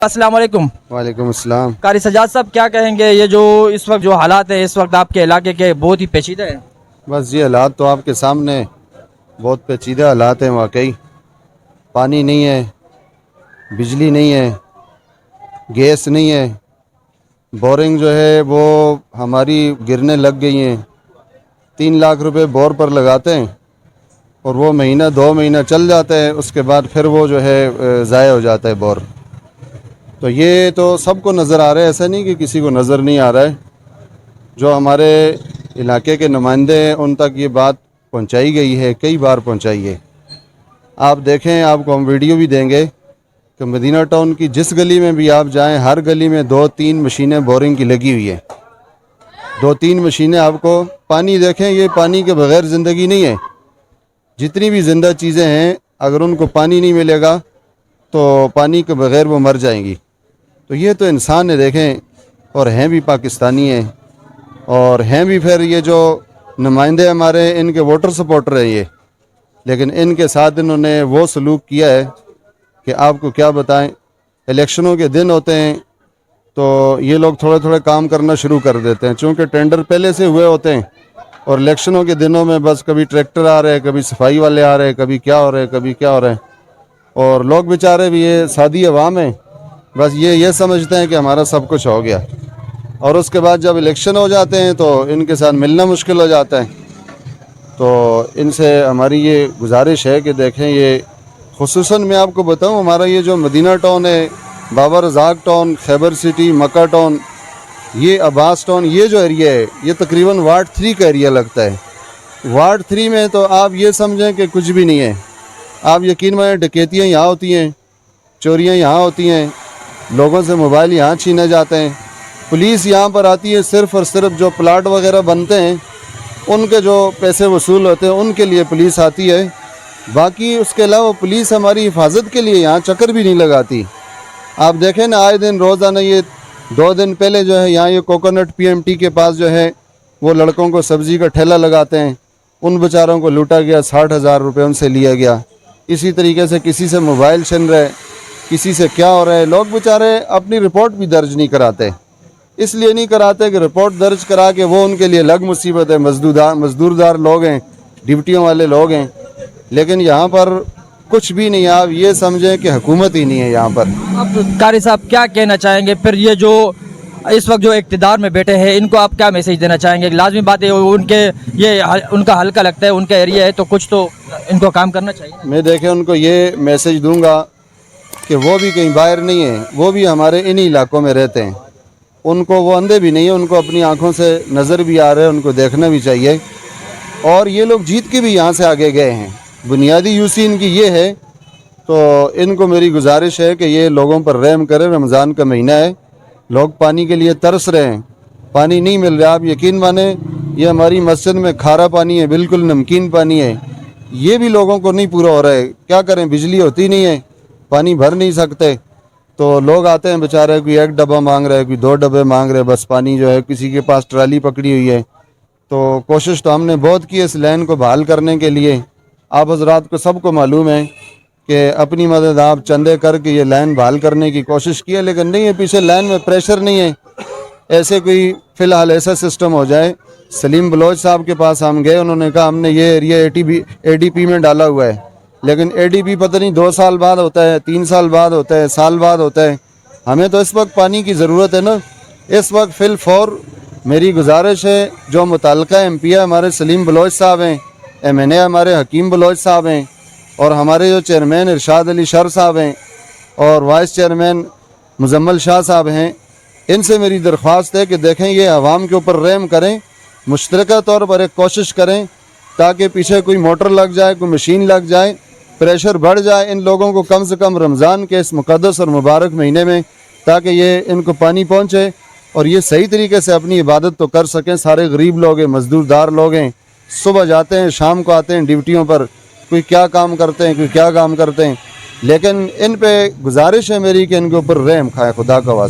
अस्सलाम वालेकुम। वालेकुम अस्सलाम। कारी सजाद साहब, क्या कहेंगे ये जो इस वक्त जो हालात है इस वक्त आपके इलाके के बहुत ही पेचीदा है। बस ये हालात तो आपके सामने बहुत पेचीदा हालात हैं वाकई। पानी नहीं है, बिजली नहीं है, गैस नहीं है, बोरिंग जो है वो हमारी गिरने लग गई हैं। 3 लाख रुपए बोर पर लगाते हैं और वो महीना 2 महीना चल जाता है, उसके बाद फिर वो जो है ज़ाया हो जाता है बोर। तो ये तो सबको नज़र आ रहा है, ऐसा नहीं कि किसी को नज़र नहीं आ रहा है। जो हमारे इलाके के नुमाइंदे हैं उन तक ये बात पहुंचाई गई है, कई बार पहुंचाई है। आप देखें, आपको हम वीडियो भी देंगे कि मदीना टाउन की जिस गली में भी आप जाएं, हर गली में 2-3 मशीनें बोरिंग की लगी हुई है। 2-3 मशीनें आपको पानी देखें, ये पानी के बगैर ज़िंदगी नहीं है। जितनी भी ज़िंदा चीज़ें हैं अगर उनको पानी नहीं मिलेगा तो पानी के बगैर वो मर जाएंगी। तो ये तो इंसान है देखें, और हैं भी पाकिस्तानी हैं, और हैं भी फिर ये जो नुमाइंदे हमारे इनके वोटर सपोर्टर हैं ये, लेकिन इनके साथ इन्होंने वो सलूक किया है कि आपको क्या बताएं। इलेक्शनों के दिन होते हैं तो ये लोग थोड़े थोड़े काम करना शुरू कर देते हैं, चूँकि टेंडर पहले से हुए होते हैं, और इलेक्शनों के दिनों में बस कभी ट्रैक्टर आ रहे हैं, कभी सफाई वाले आ रहे हैं, कभी क्या हो रहा है, कभी क्या हो रहा है। और लोग बेचारे भी, ये सादी अवाम है, बस ये समझते हैं कि हमारा सब कुछ हो गया, और उसके बाद जब इलेक्शन हो जाते हैं तो इनके साथ मिलना मुश्किल हो जाता है। तो इनसे हमारी ये गुजारिश है कि देखें, ये खुसूसन मैं आपको बताऊं, हमारा ये जो मदीना टाउन है, बाबा रज़ाक टाउन, खैबर सिटी, मक्का टाउन, ये अब्बास टाउन, ये जो एरिया है ये तकरीबन वार्ड 3 का एरिया लगता है। वार्ड 3 में तो आप ये समझें कि कुछ भी नहीं है। आप यकीन मानें, डकैतियाँ यहाँ होती हैं, चोरियाँ यहाँ होती हैं, लोगों से मोबाइल यहाँ छीने जाते हैं। पुलिस यहाँ पर आती है सिर्फ़ और सिर्फ जो प्लाट वगैरह बनते हैं उनके जो पैसे वसूल होते हैं उनके लिए पुलिस आती है। बाकी उसके अलावा पुलिस हमारी हिफाजत के लिए यहाँ चक्कर भी नहीं लगाती। आप देखें ना, आए दिन रोज़ाना, ये 2 दिन पहले जो है यहाँ ये कोकोनट PMT के पास जो है वो लड़कों को सब्ज़ी का ठेला लगाते हैं, उन बेचारों को लूटा गया, 60,000 रुपये उनसे लिया गया। इसी तरीके से किसी से मोबाइल छिन रहे, किसी से क्या हो रहा है। लोग बेचारे अपनी रिपोर्ट भी दर्ज नहीं कराते, इसलिए नहीं कराते कि रिपोर्ट दर्ज करा के वो उनके लिए अलग मुसीबत है। मजदूरदार लोग हैं, ड्यूटियों वाले लोग हैं, लेकिन यहाँ पर कुछ भी नहीं है। आप ये समझें कि हुकूमत ही नहीं है यहाँ पर। अब कारी साहब क्या कहना चाहेंगे फिर, ये जो इस वक्त जो इक़्तिदार में बैठे हैं इनको आप क्या मैसेज देना चाहेंगे? लाजमी बात है, उनके ये उनका हल्का लगता है, उनका एरिया है, तो कुछ तो इनको काम करना चाहिए। मैं देखें उनको ये मैसेज दूंगा कि वो भी कहीं बाहर नहीं है, वो भी हमारे इन्हीं इलाकों में रहते हैं। उनको, वो अंधे भी नहीं है, उनको अपनी आंखों से नज़र भी आ रहा है, उनको देखना भी चाहिए। और ये लोग जीत के भी यहाँ से आगे गए हैं। बुनियादी यूसी इनकी ये है, तो इनको मेरी गुजारिश है कि ये लोगों पर रहम करें। रमज़ान का महीना है, लोग पानी के लिए तरस रहे हैं, पानी नहीं मिल रहा। आप यकीन माने, ये हमारी मस्जिद में खारा पानी है, बिल्कुल नमकीन पानी है, ये भी लोगों को नहीं पूरा हो रहा है। क्या करें, बिजली होती नहीं है, पानी भर नहीं सकते, तो लोग आते हैं बेचारे, कोई 1 डब्बा मांग रहा है, कोई 2 डब्बे मांग रहे हैं, बस पानी जो है, किसी के पास ट्राली पकड़ी हुई है। तो कोशिश तो हमने बहुत की इस लाइन को बहाल करने के लिए। आप हजरात को सबको मालूम है कि अपनी मदद आप चंदे करके ये लाइन बहाल करने की कोशिश की है, लेकिन नहीं है, पीछे लाइन में प्रेशर नहीं है। ऐसे कोई फ़िलहाल ऐसा सिस्टम हो जाए। सलीम बलोच साहब के पास हम गए, उन्होंने कहा हमने ये एरिया ADP में डाला हुआ है, लेकिन ADP पता नहीं 2 साल बाद होता है, 3 साल बाद होता है, साल बाद होता है। हमें तो इस वक्त पानी की ज़रूरत है ना, इस वक्त फिल फौर। मेरी गुजारिश है, जो मुताल्लिका MP हमारे सलीम बलोच साहब हैं, MNA हमारे हकीम बलोच साहब हैं, और हमारे जो चेयरमैन इरशाद अली शर साहब हैं, और वाइस चेयरमैन मुजम्मल शाह साहब हैं, इनसे मेरी दरख्वास्त है कि देखें, ये आवाम के ऊपर रहम करें, मुश्तरका तौर पर एक कोशिश करें ताकि पीछे कोई मोटर लग जाए, कोई मशीन लग जाए, प्रेशर बढ़ जाए इन लोगों को कम से कम रमज़ान के इस मुक़द्दस और मुबारक महीने में, ताकि ये इनको पानी पहुँचे और ये सही तरीके से अपनी इबादत तो कर सकें। सारे गरीब लोग हैं, मजदूरदार लोग हैं, सुबह जाते हैं, शाम को आते हैं ड्यूटियों पर, कोई क्या काम करते हैं, कोई क्या काम करते हैं, लेकिन इन पे गुजारिश है मेरी कि इनके ऊपर रहम खाए, खुदा का वास्ता।